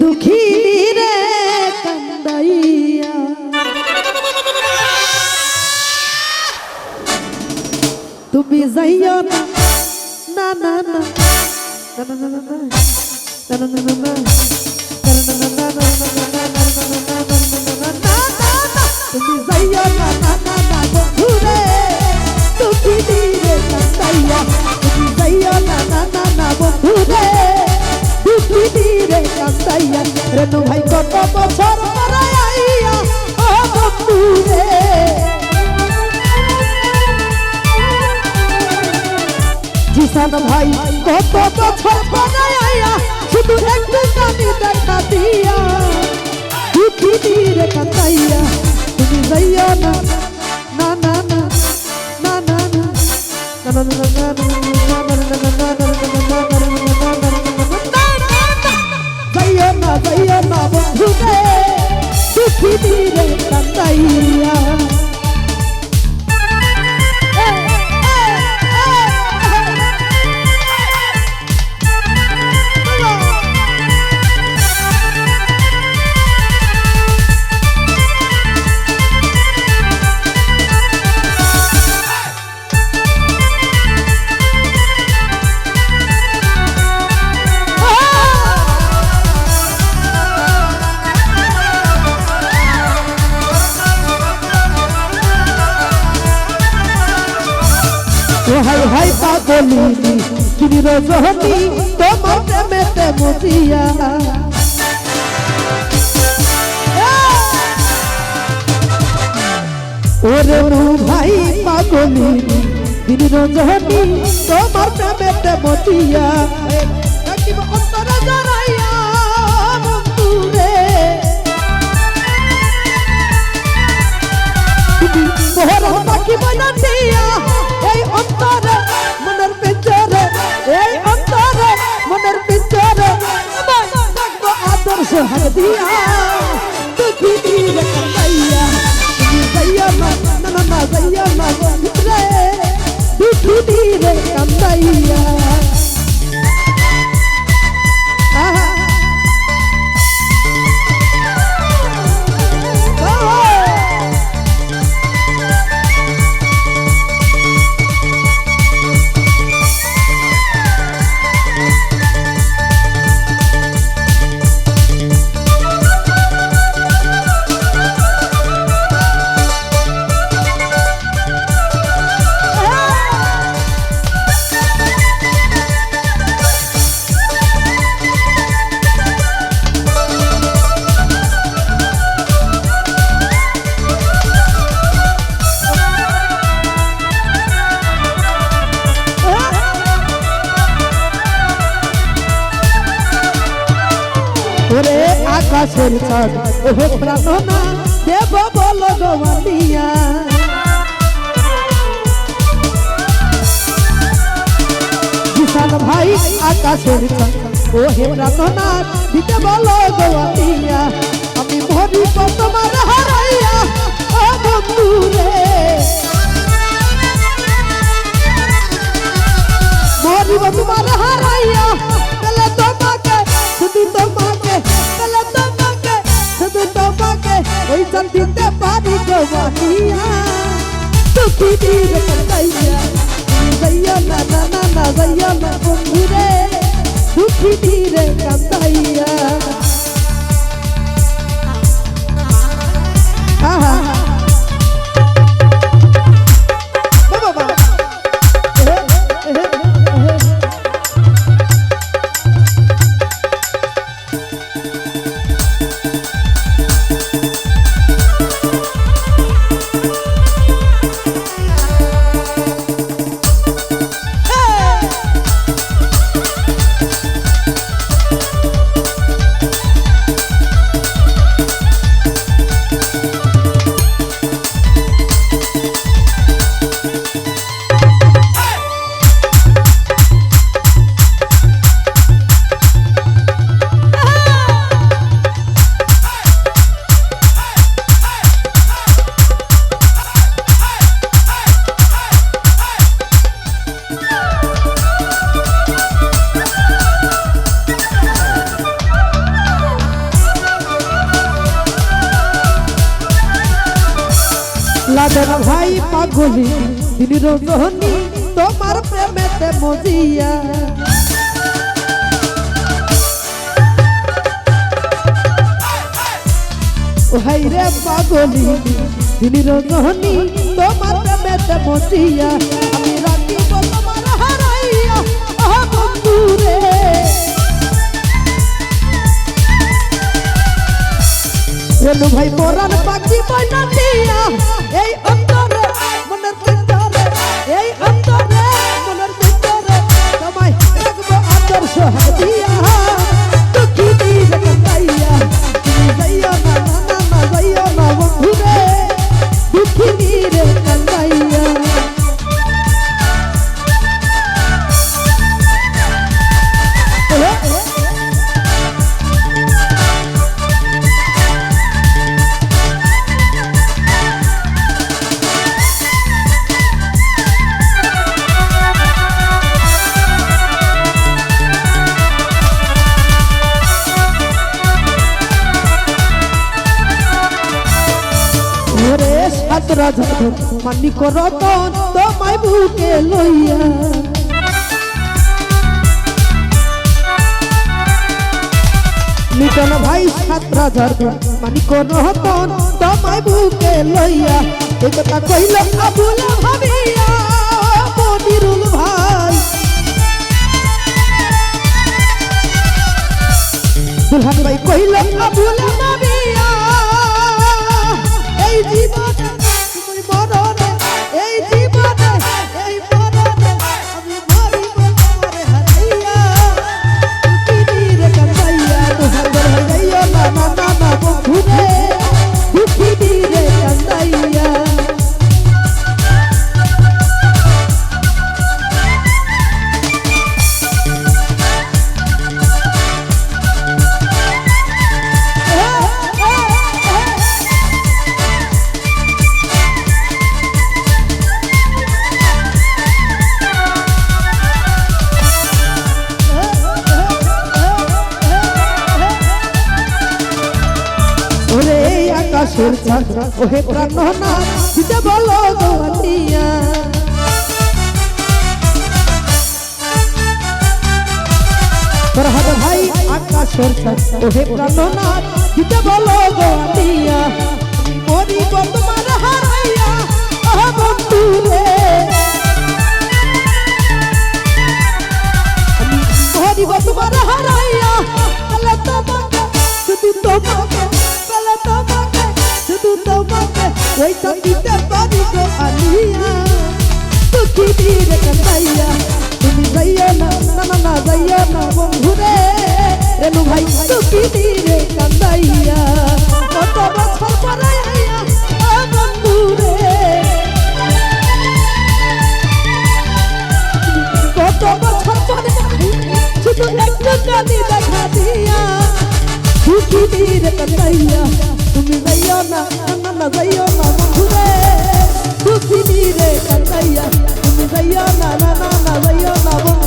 দুঃখী রে কান্দাইয়া তুমি যাইও না না না না না না না না না না না তুমি যাইও না না না না বন্ধুরে দুঃখী রে কান্দাইয়া তুমি যাইও না না না না বন্ধুরে দুঃখী রে কান্দাইয়া রেনু ভাই কত বছর পরে আইয়া ও বন্ধুরে জিসান ভাই কত বছর পরে আইয়া শুধু একটু কানি দেখা দিয়া দুঃখী রে কান্দাইয়া তুমি যাইও না না না না না না না না না না যাইও না বন্ধুরে দুঃখী রে কান্দাইয়া হাই হাই পাগলিনী কিনি রজনী তোমার প্রেমেতে মজিয়া ওরে নু ভাই পাগলিনী কিনি রজনী তোমার প্রেমেতে মজিয়া কি অন্তরে জড়াইয়া বন্ধুরে তুমি মোহর পাখি বনা দিয়া এই অন্তরে মনের পিঞ্জরে এই অন্তরে মনের পিঞ্জরে আদর্শ হার দিয়া দুঃখী রে কান্দাইয়া তুমি যাইও না না না যাইও না বন্ধুরে দুঃখী রে কান্দাইয়া ওরে আকাশের চাঁদ ওহে প্রাণনা দেব বল গোয়ালিয়া জিসান ভাই আকাশের চাঁদ ওহে প্রাণনা দিতে বল গোয়ালিয়া আমি মরি তোমার হারাইয়া ও বন্ধুরে মরিব তোমার হারাইয়া তাহলে তোমাকে শুধু তোমাকে তাহলে তোমাকে শুধু তোমাকে ওই চাল দিতে পারি গোয়ালিয়া দুঃখী রে কান্দাইয়া যাইও না না না না যাইও না বন্ধুরে দুঃখী রে কান্দাইয়া ফরহাদের ভাই পাগলি দিন রজনী তোমার প্রেমেতে মজিয়া ও হাই রে পাগলি দিন রজনী তোমার প্রেমেতে মজিয়া আমি রাখিব তোমার হারাইয়া ও বন্ধু রে রেনু ভাই মোরান পাখি বইনা দিয়া এই অন্তরে মনের ভিতরে এই অন্তরে মনের ভিতরে তোমায় রাখবো আদর সোহাগ দিয়া দুঃখী দিলে কান্দাইয়া তুমি যাইও না না না যাইও না বন্ধু রে দুঃখী দিলে কান্দাইয়া রাজা মানিক রতন তোমায় বুকে লইয়া লিটন ভাই সাত রাজার মানিক রতন তোমায় বুকে লইয়া এই কথা কইল আবুল ভাবিয়া মনিরুল ভাই দুলহান ভাই কইল আবুল ভাবিয়া এই জীবন এই জীবনে এই মরণে আমি মরিব তোমারে হারাইয়া দুঃখী রে কান্দাইয়া তোহার ঘর যাইও না না না না বন্ধু রে দুঃখী রে কান্দাইয়া আকাশের চাঁদ ওহে প্রাণনা দিতে বলো গোয়ালিয়া ফরহাদ ভাই আকাশের চাঁদ ওহে প্রাণনা দিতে বলো গোয়ালিয়া মরিব তোমার হারাইয়া ও বন্ধু রে আমি মরিব তোমার হারাইয়া তাহলে তোমাকে শুধু তোমাকে ওই দিতে পারি গো আলিয়া দুঃখী দিলে কান্দাইয়া তুমি যাইও না না না না যাইও না বন্ধু রে রেনু ভাই দুঃখী দিলে কান্দাইয়া কত বছর পরে আইয়া ও বন্ধু রে কত বছর পরে শুধু একটু কাঁদি দেখা দিয়া দুঃখী দিলে কান্দাইয়া তুমি যাইও না না না যাইও না বন্ধু রে দুঃখী রে কান্দাইয়া তুমি যাইও না না না যাইও না বন্ধু